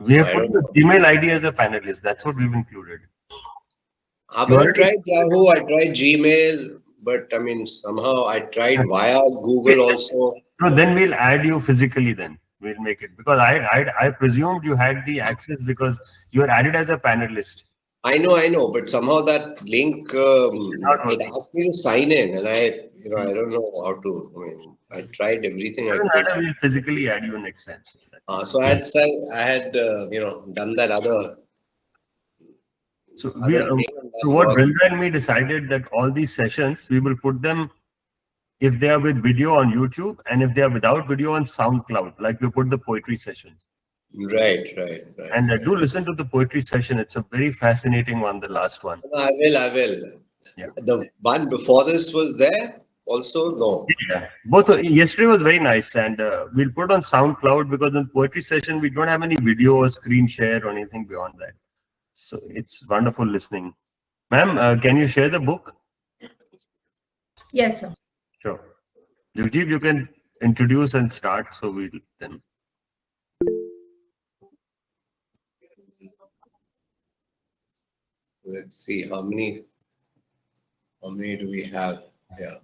We So have I put don't the know. Gmail ID as a panelist. That's what we've included. I You mean, I already. tried Yahoo, I tried Gmail, but I mean, somehow I tried via Google also. No, then we'll add you physically. Then we'll make it because I presumed you had the access because you are added as a panelist. I know, but somehow that link, It's not it working. asked me to sign in, and Hmm. I don't know how to. I mean, I tried everything I Doesn't could. matter. We'll physically add you next time. So that's it. So I had, done that So other thing, and so that what worked. Brinda and me decided that all these sessions we will put them if they are with video on YouTube and if they are without video on SoundCloud, like we put the poetry session. Right, right, right. And do listen to the poetry session. It's a very fascinating one, the last one. No, I will. Yeah. The one before this was there also? No. Yeah. Both yesterday was very nice, and we'll put on SoundCloud because in poetry session we don't have any video or screen share or anything beyond that. So it's wonderful listening. Ma'am, can you share the book? Yes, sir. Sure. Yujib, you can introduce and start. So we'll then. Let's see how many do we have? Yeah.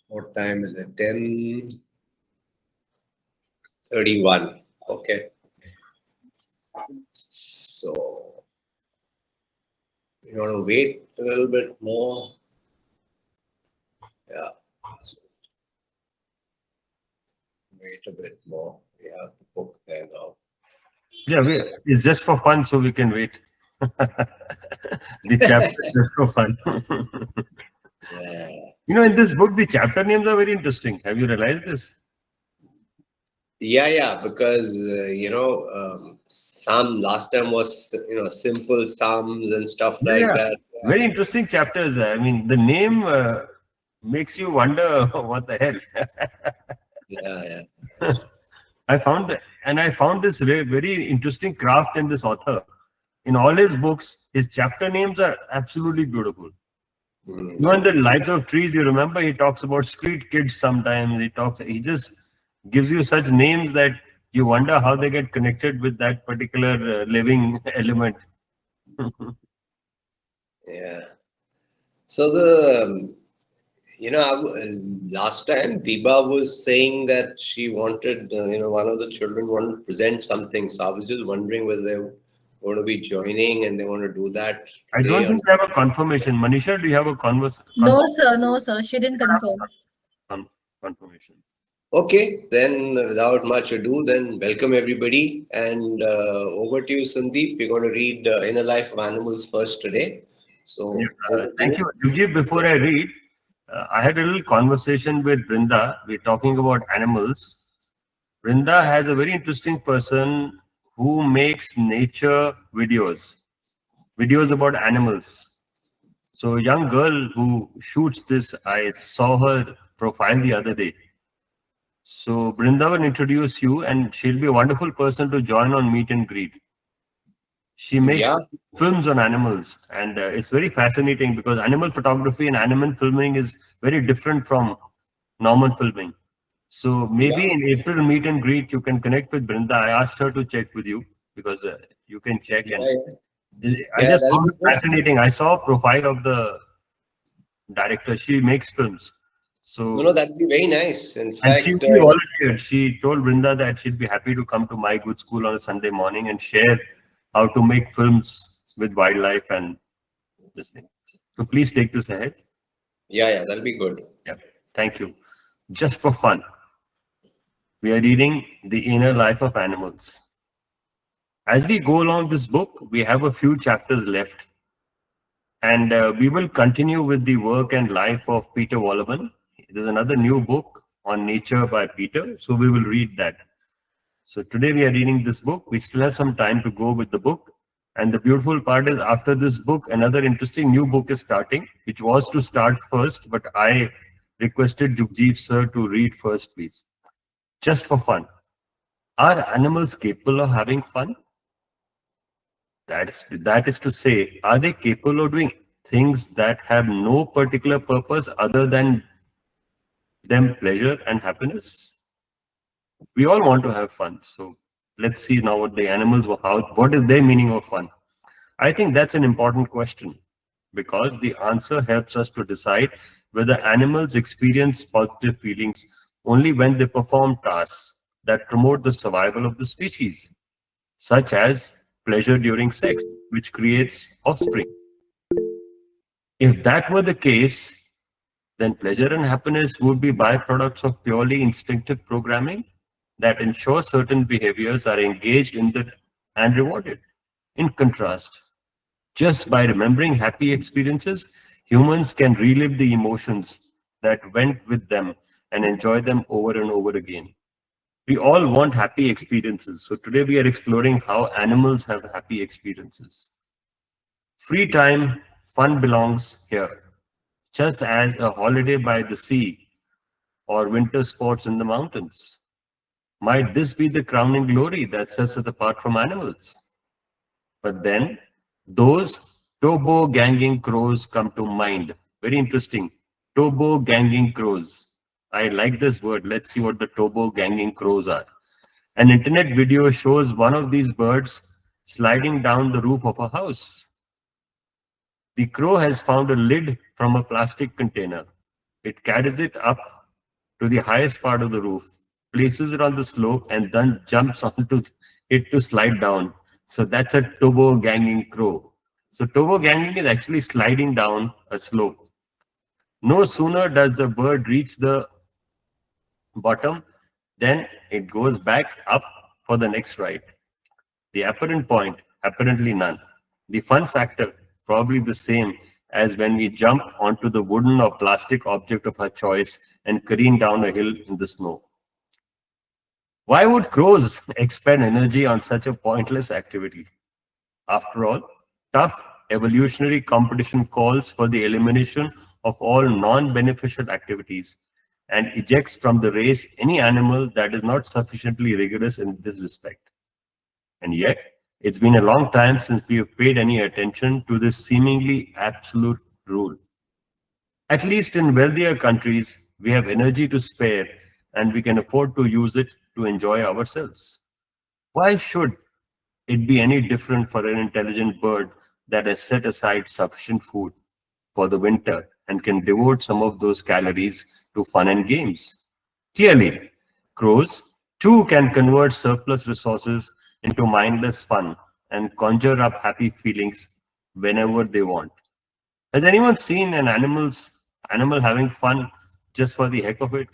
What time is it? 10:31. Okay. So you want to wait a little bit more? Yeah. Wait a bit more. We have the book there now. Yeah, it's just for fun, so we can wait. The chapter is just for fun. Yeah. In this book, the chapter names are very interesting. Have you realized this? Yeah, because Psalm last time was simple Psalms and stuff like Yeah, that. very interesting chapters. I mean, the name makes you wonder what the hell. Yeah, I found this very interesting craft in this author. In all his books, his chapter names are absolutely beautiful. Mm. Even the Lives of Trees, you remember, he talks about street kids sometimes. He just gives you such names that you wonder how they get connected with that particular living element. Yeah. So the last time Diba was saying that she wanted, one of the children wanted to present something. So I was just wondering whether they want to be joining and they want to do that I today don't or think we have a confirmation. Manisha, do you have a No, sir. No, sir. She didn't confirm. confirmation? Okay, then without much ado, then welcome everybody and over to you, Sandeep. We're going to read Inner Life of Animals first today. Yeah, So over to thank you. you. Yuji, before I read, I had a little conversation with Brinda. We're talking about animals. Brinda has a very interesting person who makes nature videos about animals. So a young girl who shoots this, I saw her profile the other day. So Brinda will introduce you and she'll be a wonderful person to join on meet and greet. She makes Yeah, films on animals and it's very fascinating because animal photography and animal filming is very different from normal filming. So yeah, maybe in April meet and greet you can connect with Brinda. I asked her to check with you because you can check, yeah, and yeah. I Yeah, just that'll found be it good. fascinating. I saw a profile of the director. She makes films. No, no, So, that'd be very nice. In and she fact, really volunteered. She told Brinda that she'd be happy to come to my good school on a Sunday morning and share how to make films with wildlife and this thing. So please take this ahead. yeah, that'll be good. Yeah. Thank you. Just for fun, we are reading The Inner Life of Animals. As we go along this book, we have a few chapters left, and we will continue with the work and life of Peter Wohlleben. There's another new book on nature by Peter, so we will read that. So today we are reading this book. We still have some time to go with the book. And the beautiful part is after this book, another interesting new book is starting, which was to start first, but I requested Jugjeev sir to read first, please. Just for fun. Are animals capable of having fun? That is to say, are they capable of doing things that have no particular purpose other than them pleasure and happiness? We all want to have fun. So Let's see now what the animals were, what is their meaning of fun? I think that's an important question, because the answer helps us to decide whether animals experience positive feelings only when they perform tasks that promote the survival of the species, such as pleasure during sex, which creates offspring. If that were the case, then pleasure and happiness would be byproducts of purely instinctive programming that ensure certain behaviors are engaged in and rewarded. In contrast, just by remembering happy experiences, humans can relive the emotions that went with them and enjoy them over and over again. We all want happy experiences. So today we are exploring how animals have happy experiences. Free time, fun belongs here, just as a holiday by the sea or winter sports in the mountains. Might this be the crowning glory that sets us apart from animals? But then those tobogganing crows come to mind. Very interesting. Tobogganing crows. I like this word. Let's see what the tobogganing crows are. An internet video shows one of these birds sliding down the roof of a house. The crow has found a lid from a plastic container. It carries it up to the highest part of the roof, places it on the slope, and then jumps onto it to slide down. So that's a tobogganing crow. So tobogganing is actually sliding down a slope. No sooner does the bird reach the bottom, then it goes back up for the next ride. The apparent point, apparently none. The fun factor, probably the same as when we jump onto the wooden or plastic object of our choice and careen down a hill in the snow. Why would crows expend energy on such a pointless activity? After all, tough evolutionary competition calls for the elimination of all non-beneficial activities and ejects from the race any animal that is not sufficiently rigorous in this respect. And yet, it's been a long time since we have paid any attention to this seemingly absolute rule. At least in wealthier countries, we have energy to spare and we can afford to use it to enjoy ourselves. Why should it be any different for an intelligent bird that has set aside sufficient food for the winter and can devote some of those calories to fun and games? Clearly, crows too can convert surplus resources into mindless fun and conjure up happy feelings whenever they want. Has anyone seen an animal having fun just for the heck of it?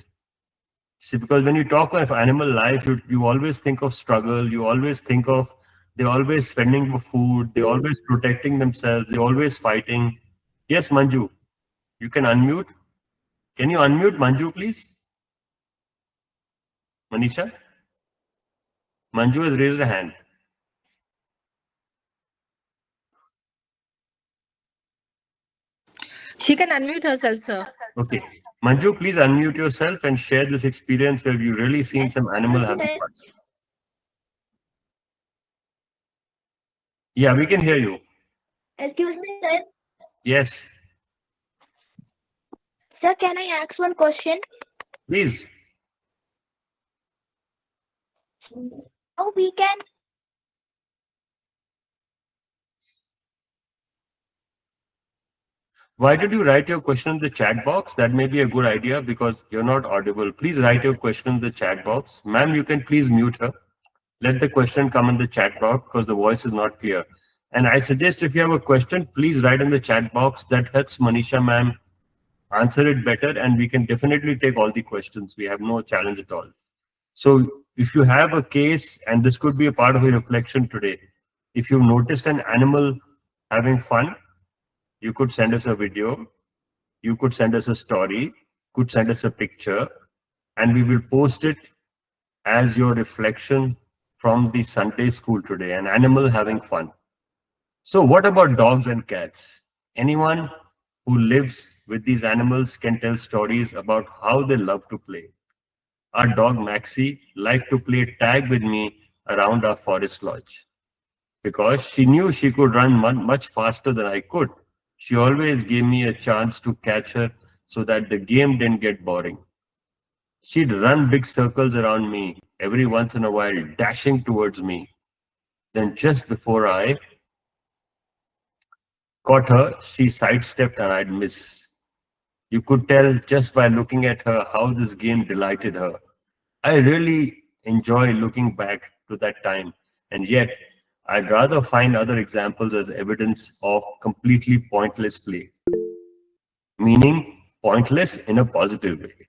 See, because when you talk of animal life, you always think of struggle, you always think of they're always spending for food, they're always protecting themselves, they're always fighting. Yes, Manju, you can unmute. Can you unmute Manju, please? Manisha? Manju has raised a hand. She can unmute herself, sir. Okay. Manju, please unmute yourself and share this experience where you've really seen some animal having fun. Yeah, we can hear you. Excuse me, sir. Yes, Sir, can I ask one question? please. How we can Why did you write your question in the chat box? That may be a good idea because you're not audible. Please write your question in the chat box. Ma'am, you can please mute her. Let the question come in the chat box because the voice is not clear. And I suggest if you have a question, please write in the chat box. That helps Manisha ma'am answer it better, and we can definitely take all the questions. We have no challenge at all. So if you have a case, and this could be a part of your reflection today, if you've noticed an animal having fun, you could send us a video, you could send us a story, could send us a picture, and we will post it as your reflection from the Sunday school today, an animal having fun. So what about dogs and cats? Anyone who lives with these animals can tell stories about how they love to play. Our dog Maxie liked to play tag with me around our forest lodge. Because she knew she could run much faster than I could, she always gave me a chance to catch her so that the game didn't get boring. She'd run big circles around me every once in a while, dashing towards me. Then just before I caught her, she sidestepped and I'd miss. You could tell just by looking at her how this game delighted her. I really enjoy looking back to that time, and yet I'd rather find other examples as evidence of completely pointless play, meaning pointless in a positive way.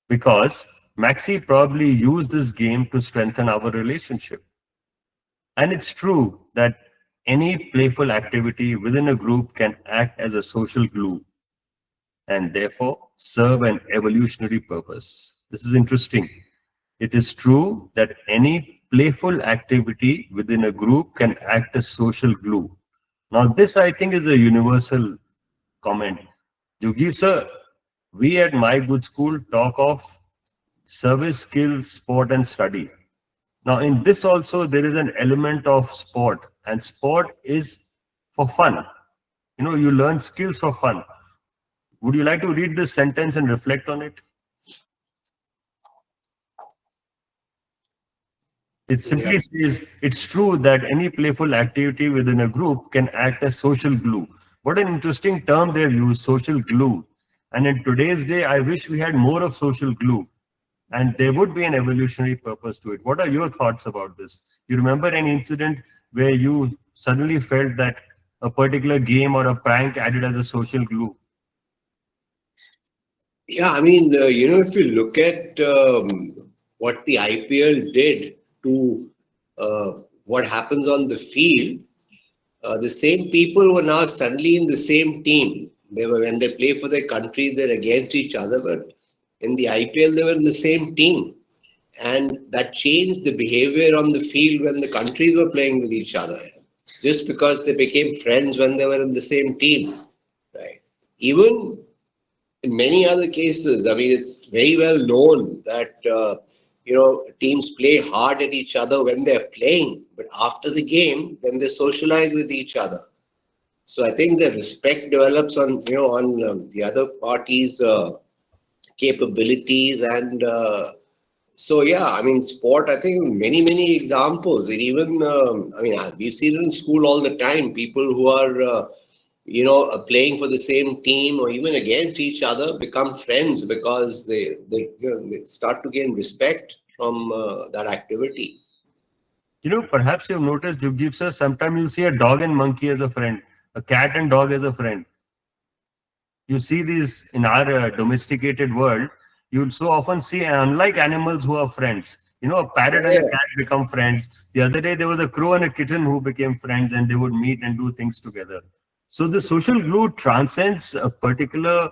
Because Maxi probably used this game to strengthen our relationship. And it's true that any playful activity within a group can act as a social glue and therefore serve an evolutionary purpose. This is interesting. It is true that any playful activity within a group can act as social glue. Now, this I think is a universal comment. Jugjeev sir, we at My Good School talk of service, skill, sport, and study. Now, in this also, there is an element of sport, and sport is for fun. You know, you learn skills for fun. Would you like to read this sentence and reflect on it? It simply says, it's true that any playful activity within a group can act as social glue. What an interesting term they've used, social glue. And in today's day, I wish we had more of social glue. And there would be an evolutionary purpose to it. What are your thoughts about this? You remember any incident where you suddenly felt that a particular game or a prank acted as a social glue? Yeah, I mean, if you look at what the IPL did to what happens on the field, the same people were now suddenly in the same team. When they play for their country, they're against each other, but in the IPL, they were in the same team. And that changed the behavior on the field when the countries were playing with each other, just because they became friends when they were in the same team, right? Even in many other cases, I mean, it's very well known that teams play hard at each other when they're playing, but after the game, then they socialize with each other. So I think the respect develops on the other party's capabilities, and so yeah, I mean, sport. I think many examples, and even we've seen it in school all the time. People who are playing for the same team or even against each other become friends because they start to gain respect from that activity. You know, perhaps you've noticed, Jugjeev sir, sometimes you'll see a dog and monkey as a friend, a cat and dog as a friend. You see these in our domesticated world. You'll so often see, unlike animals who are friends, you know, a parrot and a cat become friends. The other day, there was a crow and a kitten who became friends, and they would meet and do things together. So the social glue transcends a particular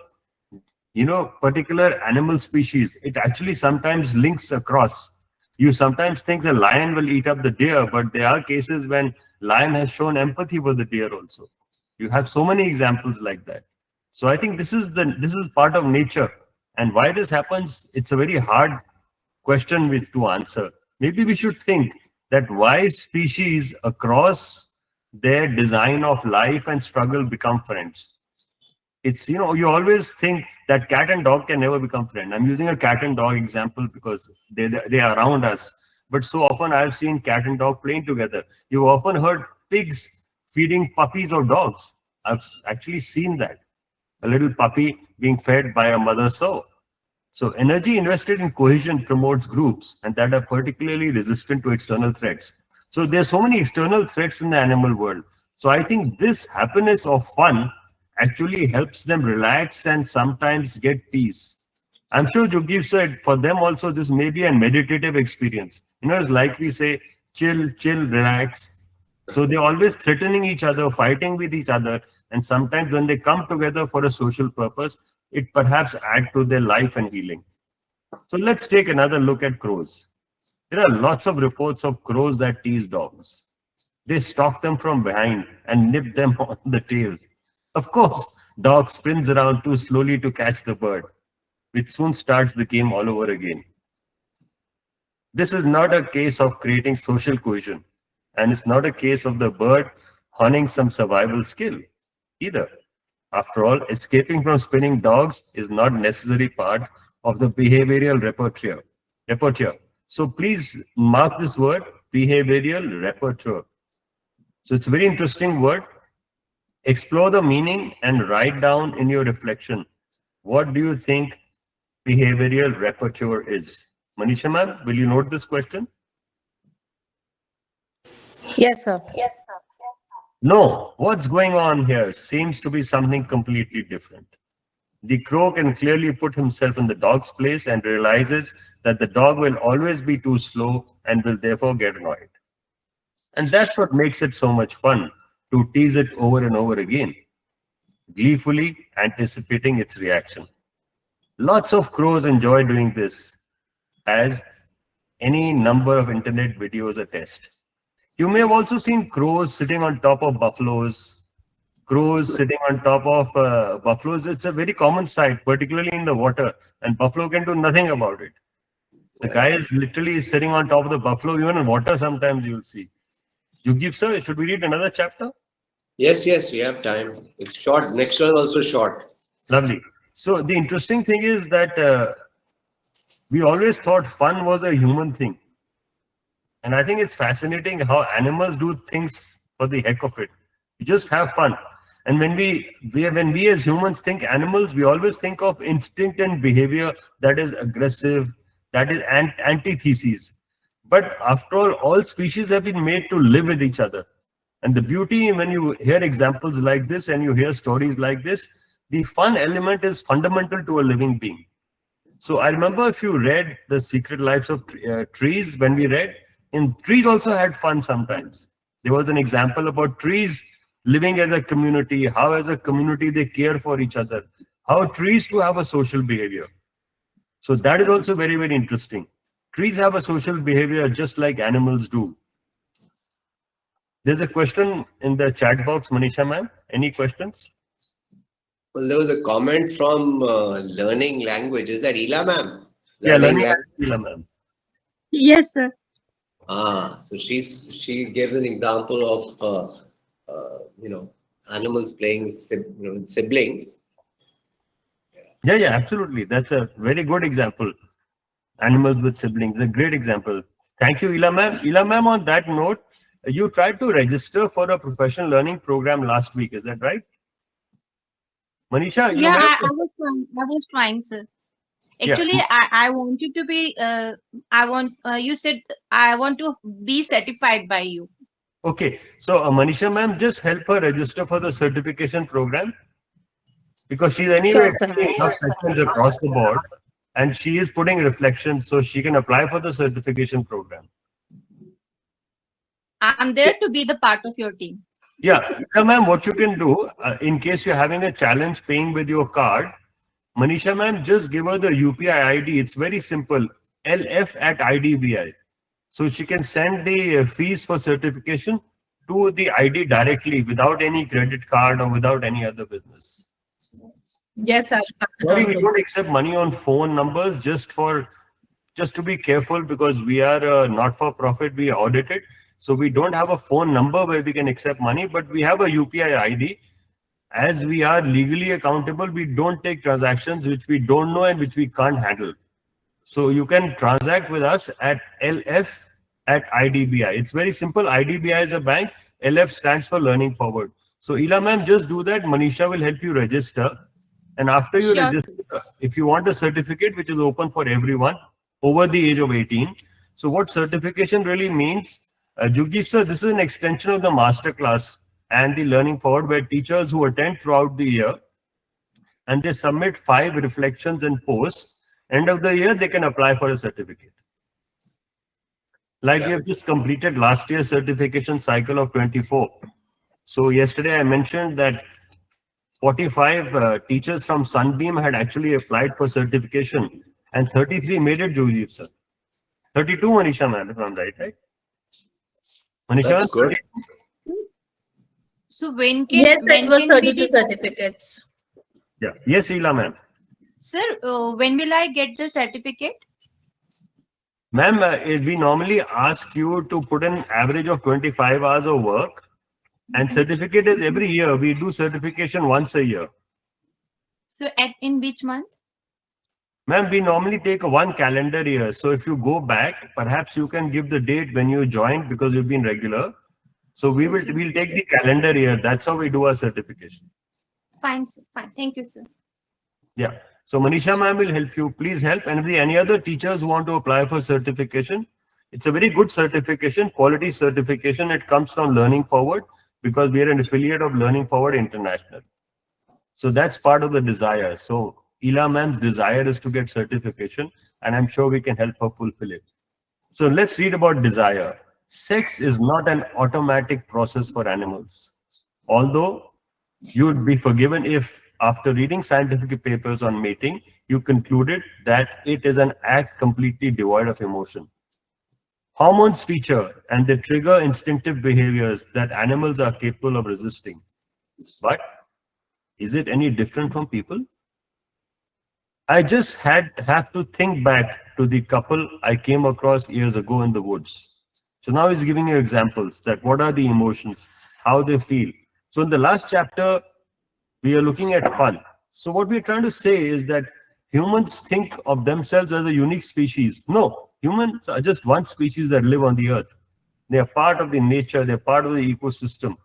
animal species. It actually sometimes links across. You sometimes think a lion will eat up the deer, but there are cases when lion has shown empathy for the deer also. You have so many examples like that. So I think this is part of nature. And why this happens, it's a very hard question to answer. Maybe we should think that why species across their design of life and struggle become friends. It's, you always think that cat and dog can never become friends. I'm using a cat and dog example because they are around us. But so often I've seen cat and dog playing together. You've often heard pigs feeding puppies or dogs. I've actually seen that. A little puppy being fed by a mother sow. So energy invested in cohesion promotes groups and that are particularly resistant to external threats. So there's so many external threats in the animal world. So I think this happiness of fun actually helps them relax and sometimes get peace. I'm sure Jugjeev said for them also this may be a meditative experience. It's like we say, chill, relax. So they're always threatening each other, fighting with each other. And sometimes when they come together for a social purpose, it perhaps adds to their life and healing. So let's take another look at crows. There are lots of reports of crows that tease dogs. They stalk them from behind and nip them on the tail. Of course, dog spins around too slowly to catch the bird, which soon starts the game all over again. This is not a case of creating social cohesion, and it's not a case of the bird honing some survival skill either. After all, escaping from spinning dogs is not necessary part of the behavioral repertoire. So please mark this word, behavioral repertoire. So it's a very interesting word. Explore the meaning and write down in your reflection, what do you think behavioral repertoire is? Manisha ma'am, will you note this question? Yes, sir. No, what's going on here seems to be something completely different. The crow can clearly put himself in the dog's place and realizes that the dog will always be too slow and will therefore get annoyed. And that's what makes it so much fun, to tease it over and over again, gleefully anticipating its reaction. Lots of crows enjoy doing this, as any number of internet videos attest. You may have also seen crows sitting on top of buffaloes, crows sitting on top of buffaloes. It's a very common sight, particularly in the water, and buffalo can do nothing about it. The guy is literally sitting on top of the buffalo. Even in water, sometimes you'll see. Yugdeep sir, should we read another chapter? Yes, we have time. It's short. Next one also short. Lovely. So the interesting thing is that we always thought fun was a human thing. And I think it's fascinating how animals do things for the heck of it. We just have fun. And when we as humans think animals, we always think of instinct and behavior that is aggressive, that is antithesis. But after all species have been made to live with each other. And the beauty when you hear examples like this and you hear stories like this, the fun element is fundamental to a living being. So I remember if you read The Secret Lives of Trees, when we read, in trees also had fun sometimes. There was an example about trees living as a community, how as a community they care for each other, how trees too have a social behavior. So that is also very, very interesting. Trees have a social behavior just like animals do. There's a question in the chat box, Manisha ma'am. Any questions? Well, there was a comment from Learning Language. Is that Ela ma'am? Yeah, Learning Language, ma'am. Yes, sir. So she gave an example of animals playing with siblings. Yeah, absolutely. That's a very good example. Animals with siblings, a great example. Thank you, Ela ma'am. Ela ma'am, on that note, you tried to register for a professional learning program last week. Is that right? Manisha, Yeah, I was trying, sir. Actually, Yeah. I wanted to be, you said I want to be certified by you. Okay. So, Manisha ma'am, just help her register for the certification program, because she's anyway Sure, sir. taking enough sessions across the board and she is putting reflections so she can apply for the certification program. I'm there to be the part of your team. Yeah, ma'am, what you can do, in case you're having a challenge paying with your card, Manisha ma'am, just give her the UPI ID. It's very simple, LF@IDBI. So she can send the fees for certification to the ID directly without any credit card or without any other business. Yes, I'll pass it Sorry, on we to don't accept money on phone numbers, just to be careful, because we are not for profit, we are audited. So we don't have a phone number where we can accept money, but we have a UPI ID. As we are legally accountable, we don't take transactions which we don't know and which we can't handle. So you can transact with us at LF@IDBI. It's very simple. IDBI is a bank. LF stands for Learning Forward. So Ela ma'am, just do that. Manisha will help you register. And after you Sure. register, if you want a certificate, which is open for everyone over the age of 18. So what certification really means, Jugdeep sir, this is an extension of the masterclass and the Learning Forward, where teachers who attend throughout the year and they submit 5 reflections and posts, end of the year, they can apply for a certificate. Like we have just completed last year's certification cycle of 24. So yesterday I mentioned that 45 teachers from Sunbeam had actually applied for certification and 33 made it, Jugdeep sir. 32, Manisha ma'am, if I'm right? Manisha, That's good. So when Yes, when it was can 32 certificates. Yeah. Yes, Ela ma'am. Sir, when will I get the certificate? Ma'am, we normally ask you to put an average of 25 hours of work, and certificate is every year. We do certification once a year. So in which month? Ma'am, we normally take a 1 calendar year. So if you go back, perhaps you can give the date when you joined because you've been regular. So we'll take the calendar year. That's how we do our certification. Fine, sir. Fine. Thank you, sir. Yeah. So Manisha ma'am will help you. Please help. And if there are any other teachers who want to apply for certification, it's a very good certification, quality certification. It comes from Learning Forward because we are an affiliate of Learning Forward International. So that's part of the desire. So Ela ma'am's desire is to get certification, and I'm sure we can help her fulfill it. So let's read about desire. Sex is not an automatic process for animals. Although you would be forgiven if, after reading scientific papers on mating, you concluded that it is an act completely devoid of emotion. Hormones feature and they trigger instinctive behaviors that animals are capable of resisting. But is it any different from people? I just have to think back to the couple I came across years ago in the woods. So now he's giving you examples that what are the emotions, how they feel. So in the last chapter, we are looking at fun. So what we're trying to say is that humans think of themselves as a unique species. No, humans are just one species that live on the earth. They are part of the nature, they're part of the ecosystem.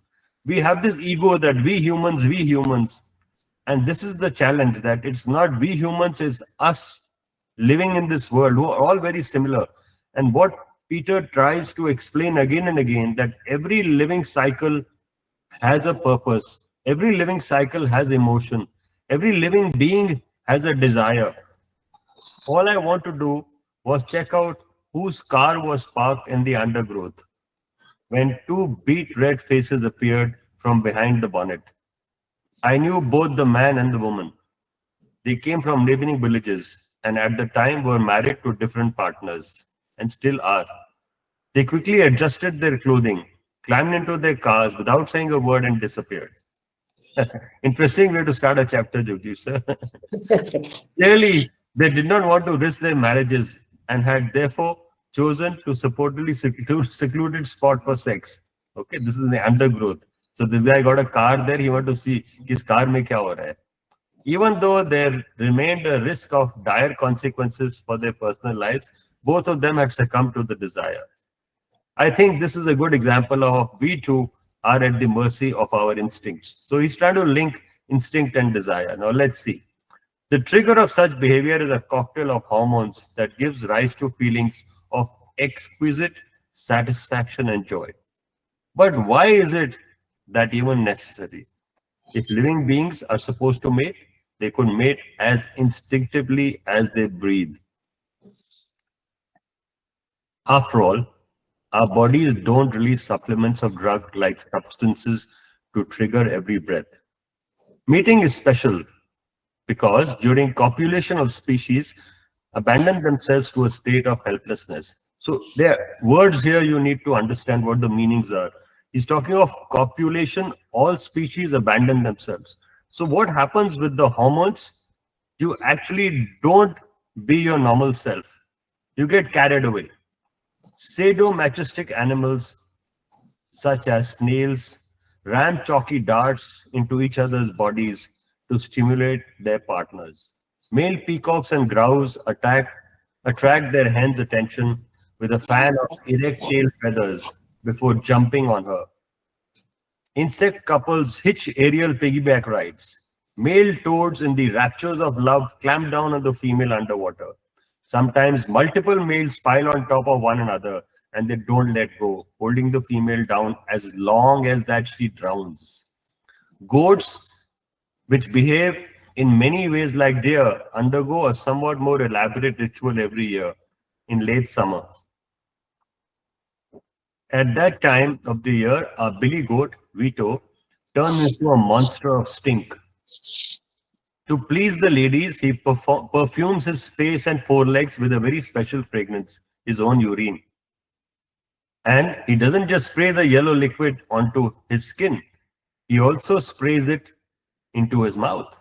We have this ego that we humans. And this is the challenge, that it's not we humans, it's us living in this world who are all very similar. And what Peter tries to explain again and again, that every living cycle has a purpose. Every living cycle has emotion. Every living being has a desire. All I want to do was check out whose car was parked in the undergrowth when two beet red faces appeared from behind the bonnet. I knew both the man and the woman. They came from neighboring villages and at the time were married to different partners and still are. They quickly adjusted their clothing, climbed into their cars without saying a word and disappeared. Interesting way to start a chapter, Jagdish sir. Clearly, they did not want to risk their marriages and had therefore chosen to supposedly secluded spot for sex. Okay, this is the undergrowth. So this guy got a car there. He wanted to see his car mein kya ho raha hai. Even though there remained a risk of dire consequences for their personal lives, both of them had succumbed to the desire. I think this is a good example of we too are at the mercy of our instincts. So he's trying to link instinct and desire. Now let's see. The trigger of such behavior is a cocktail of hormones that gives rise to feelings of exquisite satisfaction and joy. But why is it that even necessary? If living beings are supposed to mate, they could mate as instinctively as they breathe. After all, our bodies don't release supplements of drug-like substances to trigger every breath. Mating is special because during copulation of species abandon themselves to a state of helplessness. So there are words here you need to understand what the meanings are. He's talking of copulation, all species abandon themselves. So what happens with the hormones? You actually don't be your normal self. You get carried away. Sadomasochistic animals such as snails ram chalky darts into each other's bodies to stimulate their partners. Male peacocks and grouse attract their hen's attention with a fan of erect tail feathers before jumping on her. Insect couples hitch aerial piggyback rides. Male toads in the raptures of love clamp down on the female underwater. Sometimes multiple males pile on top of one another and they don't let go, holding the female down as long as that she drowns. Goats, which behave in many ways like deer, undergo a somewhat more elaborate ritual every year in late summer. At that time of the year, a billy goat, Vito, turns into a monster of stink. To please the ladies, he perfumes his face and forelegs with a very special fragrance, his own urine. And he doesn't just spray the yellow liquid onto his skin, he also sprays it into his mouth.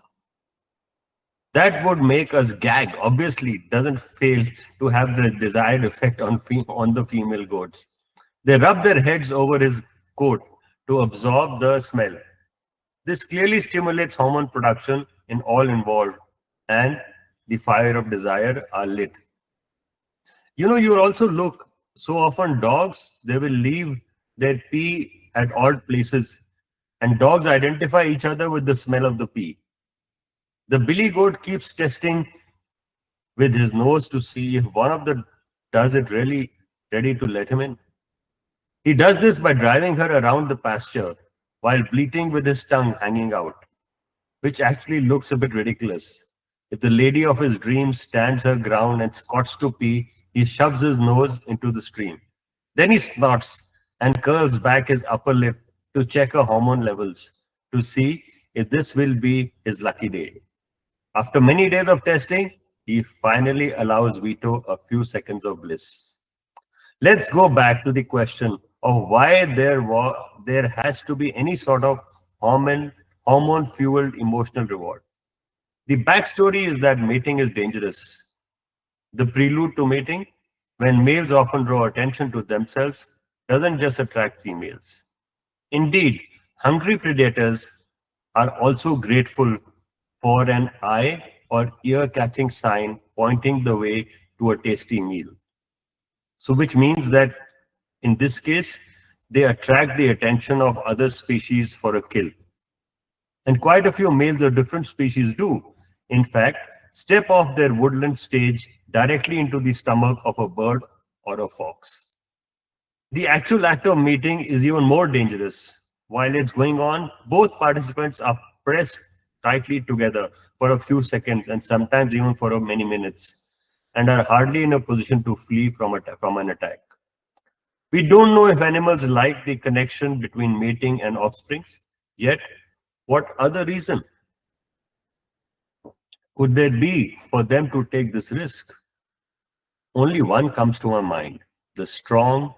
That would make us gag. Obviously, doesn't fail to have the desired effect on the female goats. They rub their heads over his coat to absorb the smell. This clearly stimulates hormone production in all involved, and the fire of desire are lit. You know, you also look so often dogs, they will leave their pee at odd places, and dogs identify each other with the smell of the pee. The billy goat keeps testing with his nose to see if one of the does it really ready to let him in. He does this by driving her around the pasture while bleating with his tongue hanging out, which actually looks a bit ridiculous. If the lady of his dreams stands her ground and scots to pee, he shoves his nose into the stream. Then he snorts and curls back his upper lip to check her hormone levels to see if this will be his lucky day. After many days of testing, he finally allows Vito a few seconds of bliss. Let's go back to the question of why there has to be any sort of hormone-fueled emotional reward. The backstory is that mating is dangerous. The prelude to mating, when males often draw attention to themselves, doesn't just attract females. Indeed, hungry predators are also grateful for an eye or ear-catching sign pointing the way to a tasty meal. So which means that in this case, they attract the attention of other species for a kill. And quite a few males of different species do, in fact, step off their woodland stage directly into the stomach of a bird or a fox. The actual act of mating is even more dangerous. While it's going on, both participants are pressed tightly together for a few seconds and sometimes even for many minutes, and are hardly in a position to flee from an attack. We don't know if animals like the connection between mating and offsprings, yet what other reason could there be for them to take this risk? Only one comes to my mind: the strong,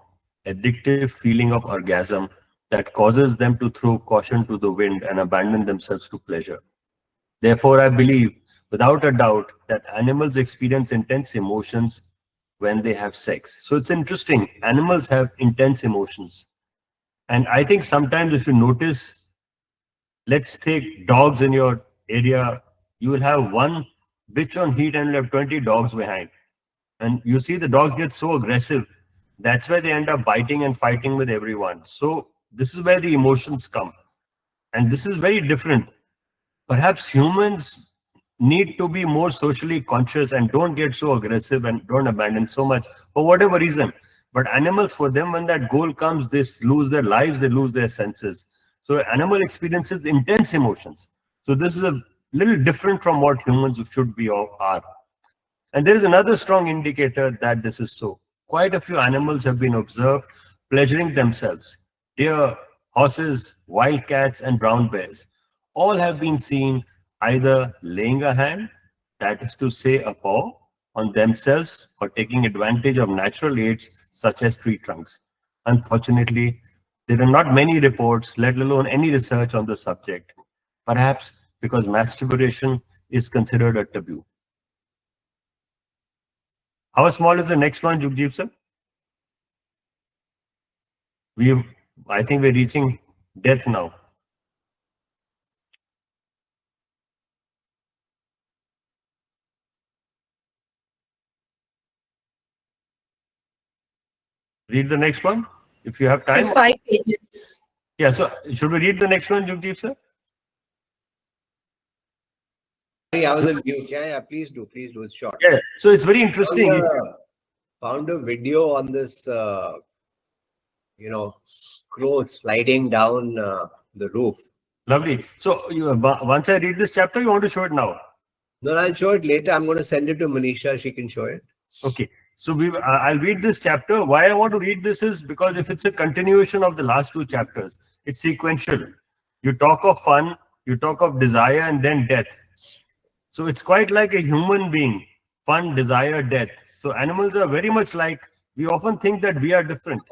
addictive feeling of orgasm that causes them to throw caution to the wind and abandon themselves to pleasure. Therefore, I believe, without a doubt, that animals experience intense emotions when they have sex. So it's interesting, animals have intense emotions. And I think sometimes if you notice, let's take dogs in your area, you will have one bitch on heat and you'll have 20 dogs behind. And you see the dogs get so aggressive. That's why they end up biting and fighting with everyone. So this is where the emotions come. And this is very different. Perhaps humans need to be more socially conscious and don't get so aggressive and don't abandon so much for whatever reason. But animals, for them, when that goal comes, they lose their lives, they lose their senses. So animal experiences intense emotions. So this is a little different from what humans should be or are. And there is another strong indicator that this is so. Quite a few animals have been observed pleasuring themselves. Deer, horses, wildcats, and brown bears all have been seen either laying a hand, that is to say a paw, on themselves or taking advantage of natural aids such as tree trunks. Unfortunately, there are not many reports, let alone any research on the subject, perhaps because masturbation is considered a taboo. How small is the next one, Jugjeev sir? I think we're reaching death now. Read the next one if you have time. It's 5 pages. Yeah, so should we read the next one, Jugjeev sir? I was on mute. Yeah, please do. It's short. Yeah, so it's very interesting. Found a video on this, crow sliding down the roof. Lovely. So once I read this chapter, you want to show it now? No, I'll show it later. I'm going to send it to Manisha. She can show it. Okay. So I'll read this chapter. Why I want to read this is because if it's a continuation of the last two chapters, it's sequential. You talk of fun, you talk of desire, and then death. So it's quite like a human being: fun, desire, death. So animals are very much like, we often think that we are different.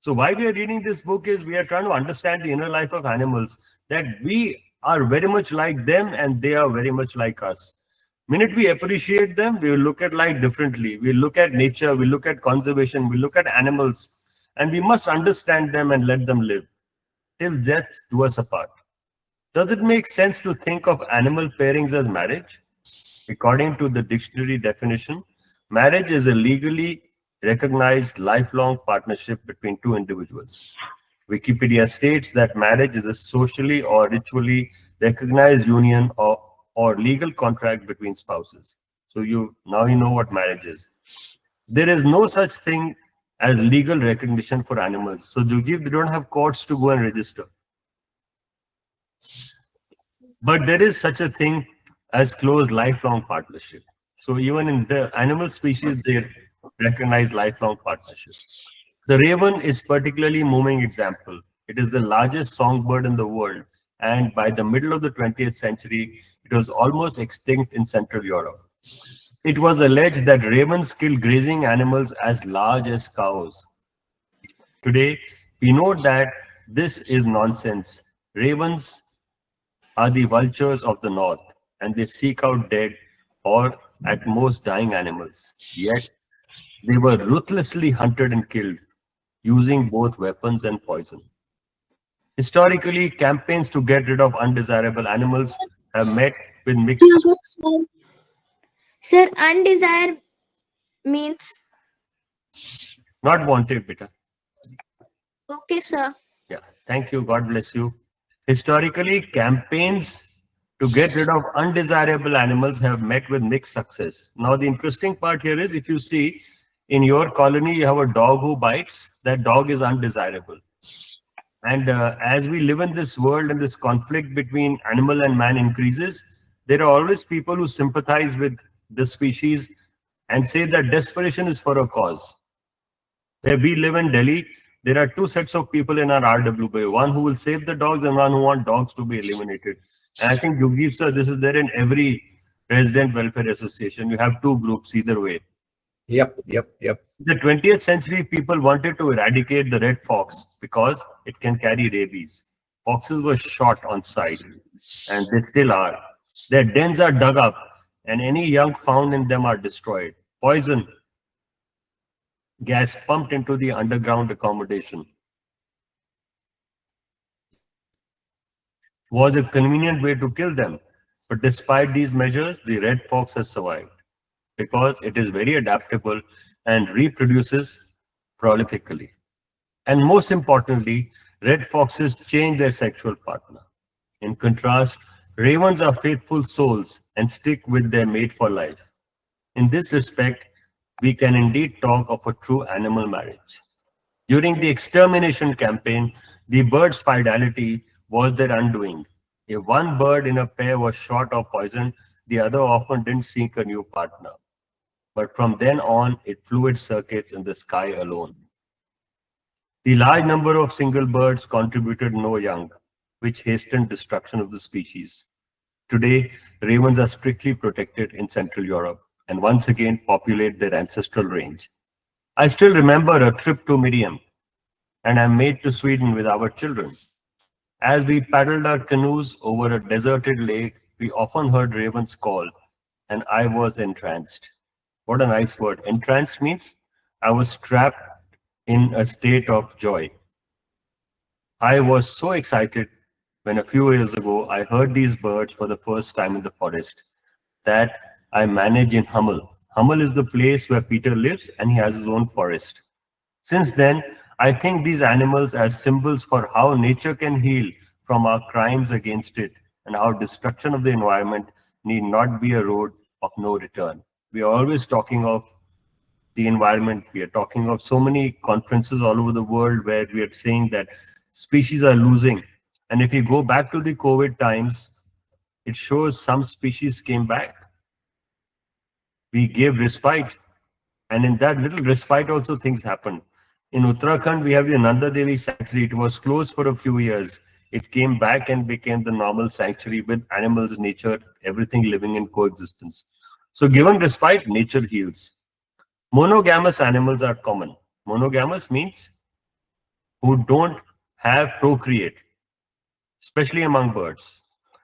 So why we are reading this book is we are trying to understand the inner life of animals, that we are very much like them and they are very much like us. Minute we appreciate them, we will look at life differently. We look at nature, we look at conservation, we look at animals, and we must understand them and let them live till death do us apart. Does it make sense to think of animal pairings as marriage? According to the dictionary definition, marriage is a legally recognized lifelong partnership between two individuals. Wikipedia states that marriage is a socially or ritually recognized union or legal contract between spouses. So now you know what marriage is. There is no such thing as legal recognition for animals. So Jugjit, they don't have courts to go and register. But there is such a thing as close lifelong partnership. So even in the animal species, they recognize lifelong partnerships. The raven is particularly moving example. It is the largest songbird in the world, and by the middle of the 20th century, it was almost extinct in Central Europe. It was alleged that ravens kill grazing animals as large as cows. Today, we know that this is nonsense. Ravens are the vultures of the north, and they seek out dead or at most dying animals. Yet, they were ruthlessly hunted and killed, using both weapons and poison. Historically, campaigns to get rid of undesirable animals have met with mixed. Sir, undesired means. Not wanted, beta. Okay, sir. Yeah, thank you. God bless you. Historically, campaigns to get rid of undesirable animals have met with mixed success. Now, the interesting part here is if you see in your colony, you have a dog who bites, that dog is undesirable. And as we live in this world and this conflict between animal and man increases, there are always people who sympathize with the species and say that desperation is for a cause. Where we live in Delhi, there are two sets of people in our RWB, one who will save the dogs and one who want dogs to be eliminated. And I think, Jugjit sir, this is there in every resident welfare association. You have two groups either way. Yep. The 20th century, people wanted to eradicate the red fox because it can carry rabies. Foxes were shot on sight, and they still are. Their dens are dug up, and any young found in them are destroyed. Poison gas pumped into the underground accommodation was a convenient way to kill them. But despite these measures, the red fox has survived because it is very adaptable and reproduces prolifically. And most importantly, red foxes change their sexual partner. In contrast, ravens are faithful souls and stick with their mate for life. In this respect, we can indeed talk of a true animal marriage. During the extermination campaign, the bird's fidelity was their undoing. If one bird in a pair was shot or poisoned, the other often didn't seek a new partner. But from then on, it flew its circuits in the sky alone. The large number of single birds contributed no young, which hastened destruction of the species. Today, ravens are strictly protected in Central Europe and once again populate their ancestral range. I still remember a trip to Miriam, and I made to Sweden with our children. As we paddled our canoes over a deserted lake, we often heard ravens call, and I was entranced. What a nice word. Entranced means I was trapped in a state of joy. I was so excited when a few years ago I heard these birds for the first time in the forest that I manage in Hummel. Hummel is the place where Peter lives and he has his own forest. Since then, I think these animals as symbols for how nature can heal from our crimes against it and how destruction of the environment need not be a road of no return. We are always talking of the environment. We are talking of so many conferences all over the world where we are saying that species are losing. And if you go back to the COVID times, it shows some species came back. We gave respite. And in that little respite also things happened. In Uttarakhand, we have the Nanda Devi sanctuary. It was closed for a few years. It came back and became the normal sanctuary with animals, nature, everything living in coexistence. So given respite, nature heals. Monogamous animals are common. Monogamous means who don't have procreate, especially among birds.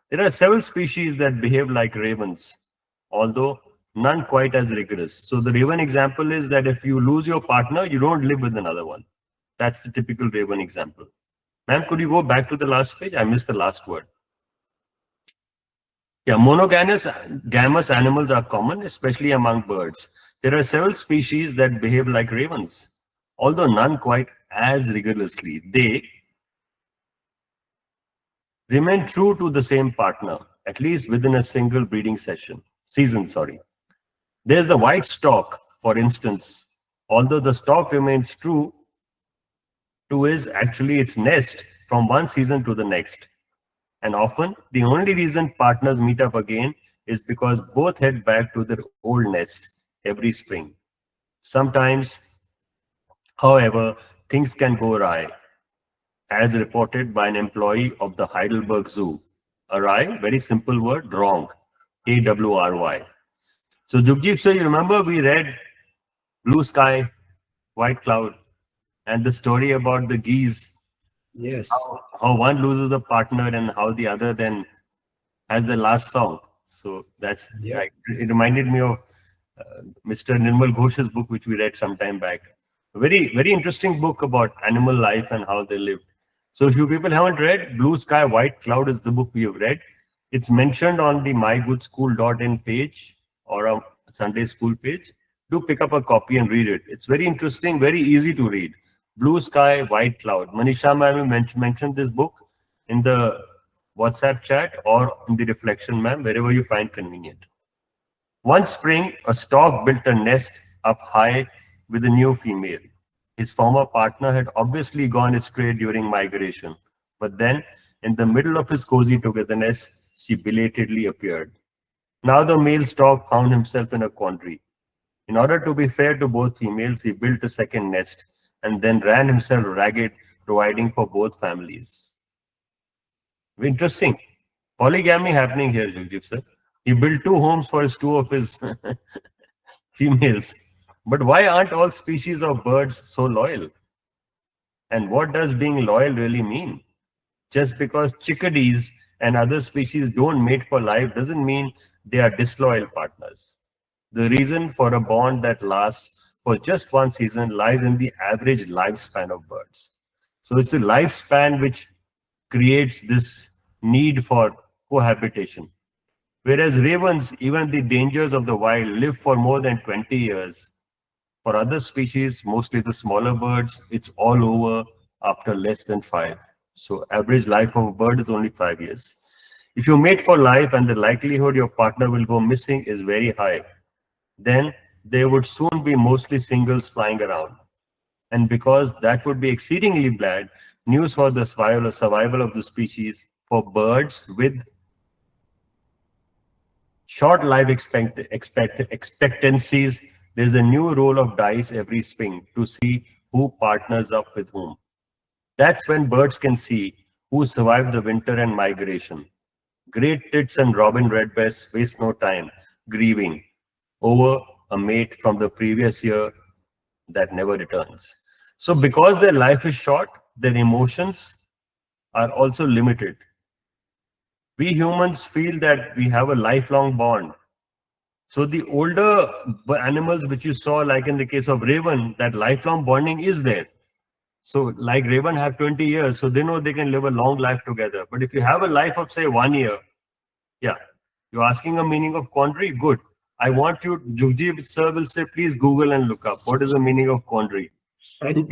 There are several species that behave like ravens, although none quite as rigorous. So the raven example is that if you lose your partner, you don't live with another one. That's the typical raven example. Ma'am, could you go back to the last page? I missed the last word. Yeah, monogamous animals are common, especially among birds. There are several species that behave like ravens, although none quite as rigorously. They remain true to the same partner, at least within a single breeding season. There's the white stork, for instance. Although the stork remains true to is actually its nest from one season to the next. And often, the only reason partners meet up again is because both head back to their old nest every spring. Sometimes, however, things can go awry, as reported by an employee of the Heidelberg Zoo. Awry, very simple word, wrong. AWRY. So, Jugjeep sir, you remember we read Blue Sky, White Cloud, and the story about the geese, Yes. how one loses a partner and how the other then has the last song. So that's Yeah. like, it reminded me of Mr. Nirmal Ghosh's book, which we read some time back. A very, very interesting book about animal life and how they live. So if you people haven't read Blue Sky, White Cloud is the book we have read. It's mentioned on the mygoodschool.in page or a Sunday school page. Do pick up a copy and read it. It's very interesting, very easy to read. Blue Sky, White Cloud. Manisha ma'am mentioned this book in the WhatsApp chat or in the reflection, ma'am, wherever you find convenient. One spring, a stork built a nest up high with a new female. His former partner had obviously gone astray during migration, but then, in the middle of his cozy togetherness, she belatedly appeared. Now the male stork found himself in a quandary. In order to be fair to both females, he built a second nest and then ran himself ragged, providing for both families. Interesting. Polygamy happening here, Jugjeep sir. He built two homes for two of his females. But why aren't all species of birds so loyal? And what does being loyal really mean? Just because chickadees and other species don't mate for life doesn't mean they are disloyal partners. The reason for a bond that lasts for just one season lies in the average lifespan of birds. So it's the lifespan which creates this need for cohabitation. Whereas ravens, even the dangers of the wild, live for more than 20 years. For other species, mostly the smaller birds, it's all over after less than 5. So average life of a bird is only 5 years. If you mate for life and the likelihood your partner will go missing is very high, then there would soon be mostly singles flying around. And because that would be exceedingly bad news for the survival of the species, for birds with short life expectancies, there's a new roll of dice every spring to see who partners up with whom. That's when birds can see who survived the winter and migration. Great tits and robin redbreasts waste no time grieving over a mate from the previous year that never returns. So because their life is short, their emotions are also limited. We humans feel that we have a lifelong bond. So the older animals which you saw, like in the case of raven, that lifelong bonding is there. So like raven have 20 years, so they know they can live a long life together. But if you have a life of say 1 year, yeah, you're asking a meaning of quandary, good. I want you, Jugjeep sir will say, please Google and look up what is the meaning of quandary. And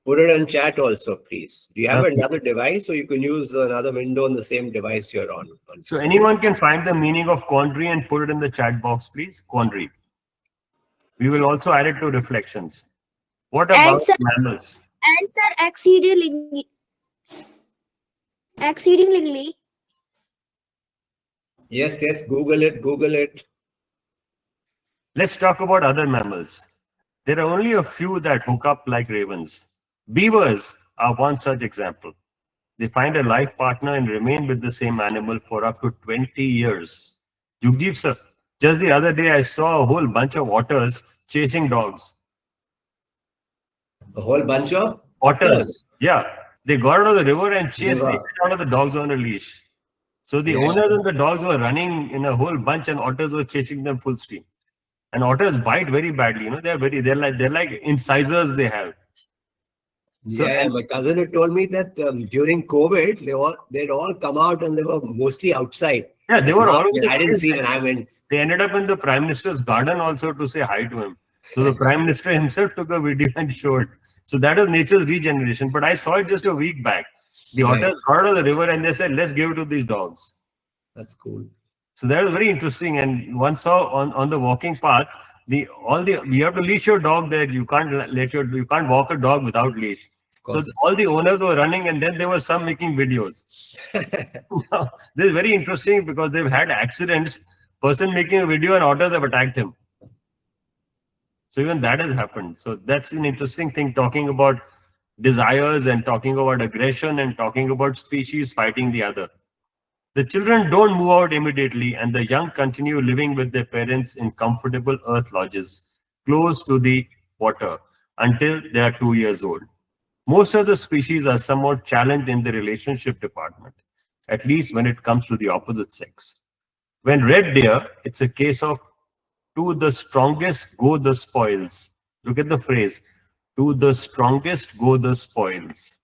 put it in chat also, please. Do you have Okay. another device, or you can use another window on the same device you're on? So anyone can find the meaning of quandary and put it in the chat box, please. Quandary. We will also add it to reflections. What about Answer. mammals? Answer exceedingly. Yes, Google it. Let's talk about other mammals. There are only a few that hook up like ravens. Beavers are one such example. They find a life partner and remain with the same animal for up to 20 years. Jugjeep sir, just the other day I saw a whole bunch of otters chasing dogs. A whole bunch of Otters. Yeah. They got out of the river and chased the River. heck out of the dogs on a leash. So the Yeah. owners and the dogs were running in a whole bunch and otters were chasing them full steam. And otters bite very badly, you know, they're like incisors they have. So, yeah, my cousin had told me that during COVID, they'd all come out and they were mostly outside. Yeah, they were all over the I didn't place. see when I went. They ended up in the Prime Minister's garden also to say hi to him. So the Prime Minister himself took a video and showed. So that is nature's regeneration. But I saw it just a week back. The Right. otters got out of the river and they said, let's give it to these dogs. That's cool. So that was very interesting. And one saw on the walking path, you have to leash your dog there. You can't walk a dog without leash. So course. all the owners were running, and then there were some making videos. This is very interesting because they've had accidents. Person making a video and otters have attacked him. So even that has happened. So that's an interesting thing, talking about desires and talking about aggression and talking about species fighting the other. The children don't move out immediately, and the young continue living with their parents in comfortable earth lodges close to the water until they are 2 years old. Most of the species are somewhat challenged in the relationship department, at least when it comes to the opposite sex. When red deer, it's a case of to the strongest go the spoils. Look at the phrase, to the strongest go the spoils.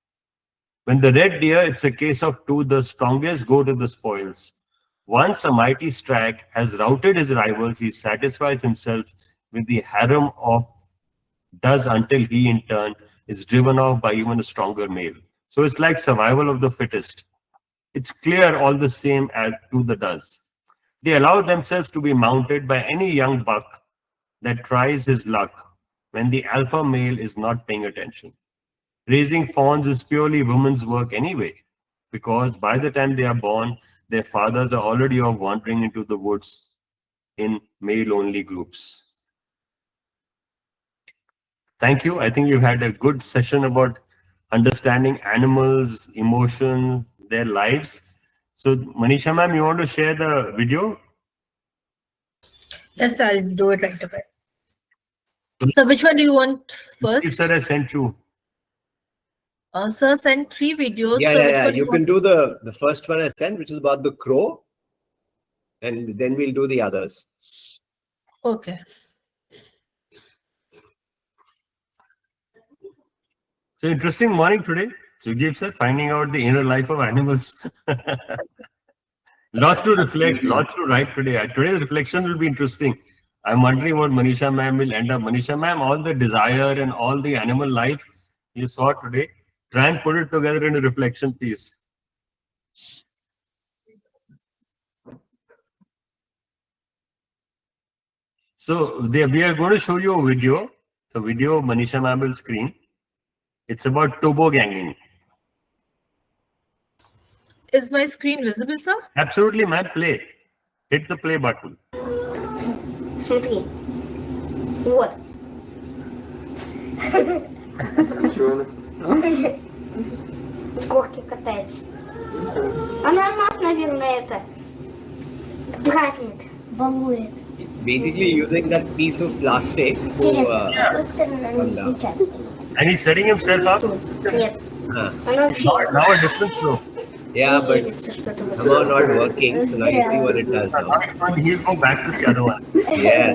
When the red deer, it's a case of to the strongest go to the spoils. Once a mighty stag has routed his rivals, he satisfies himself with the harem of does until he in turn is driven off by even a stronger male. So it's like survival of the fittest. It's clear all the same as to the does. They allow themselves to be mounted by any young buck that tries his luck when the alpha male is not paying attention. Raising fawns is purely women's work anyway, because by the time they are born, their fathers are already off wandering into the woods in male-only groups. Thank you. I think you've had a good session about understanding animals, emotion, their lives. So, Manisha ma'am, you want to share the video? Yes, I'll do it right away. So which one do you want You first? said I sent you. Sir sent 3 videos. Yeah, so yeah, which yeah. one You you can do the first one I sent, which is about the crow, and then we'll do the others. want? Okay. So, interesting morning today. Sujib sir, finding out the inner life of animals. Lots to reflect, lots to write today. Today's reflection will be interesting. I'm wondering what Manisha ma'am will end up. Manisha ma'am, all the desire and all the animal life you saw today, try and put it together in a reflection piece. So we are going to show you a video. The video Manisha ma'am will screen. It's about tobogganing. Is my screen visible, sir? Absolutely, ma'am. Play. Hit the play button. Смотри. Вот. С горки катается. Она нас, наверное, это дразнит, балует. Basically, using that piece of plastic to. Интересно, просто не сейчас. And he's setting himself up. Нет. Huh. Она вообще Now a different flow. Yeah, but двигается, что-то вот. somehow not working. So now you see what it does now. Now he'll go back to the other one. Yeah.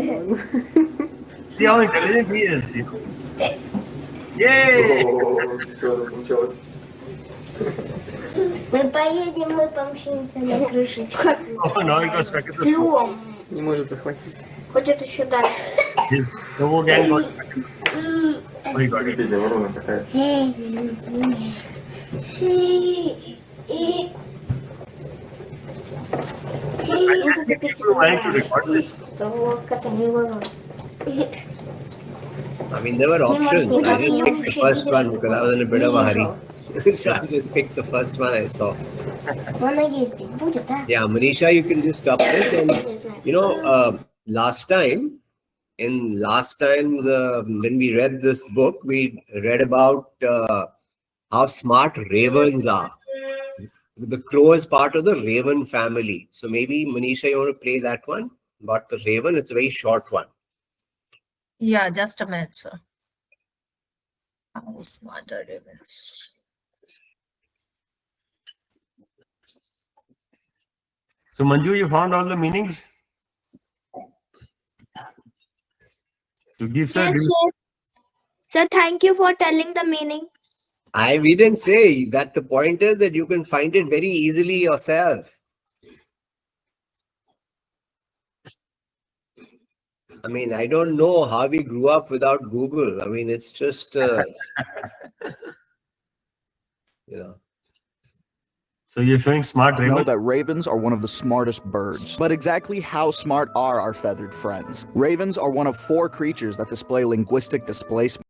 See how intelligent he is. You know? Yay! Мы поедем, мы помчимся на крышечку. Oh, now it was stuck in the Плюм. Не может захватить. Хочет еще дальше. his toboggan got stuck in the Oh, he got it. Ворона какая. I just need people wanting to record this. I mean, there were options. I just picked the first one because I was in a bit of a hurry. So I just picked the first one I saw. Она ездить будет, да? Yeah, Manisha, you can just stop this. And you know, last time when we read this book, we read about how smart ravens are. The crow is part of the raven family. So maybe Manisha, you want to play that one about the raven? It's a very short one. Yeah, just a minute, sir. How smart are ravens? So, Manju, you found all the meanings? To give sir, Yes, sir. Sir, thank you for telling the meaning. We didn't say that. The point is that you can find it very easily yourself. I mean, I don't know how we grew up without Google. I mean, it's just, So you're showing smart Know ravens? that ravens are one of the smartest birds. But exactly how smart are our feathered friends? Ravens are one of 4 creatures that display linguistic displacement.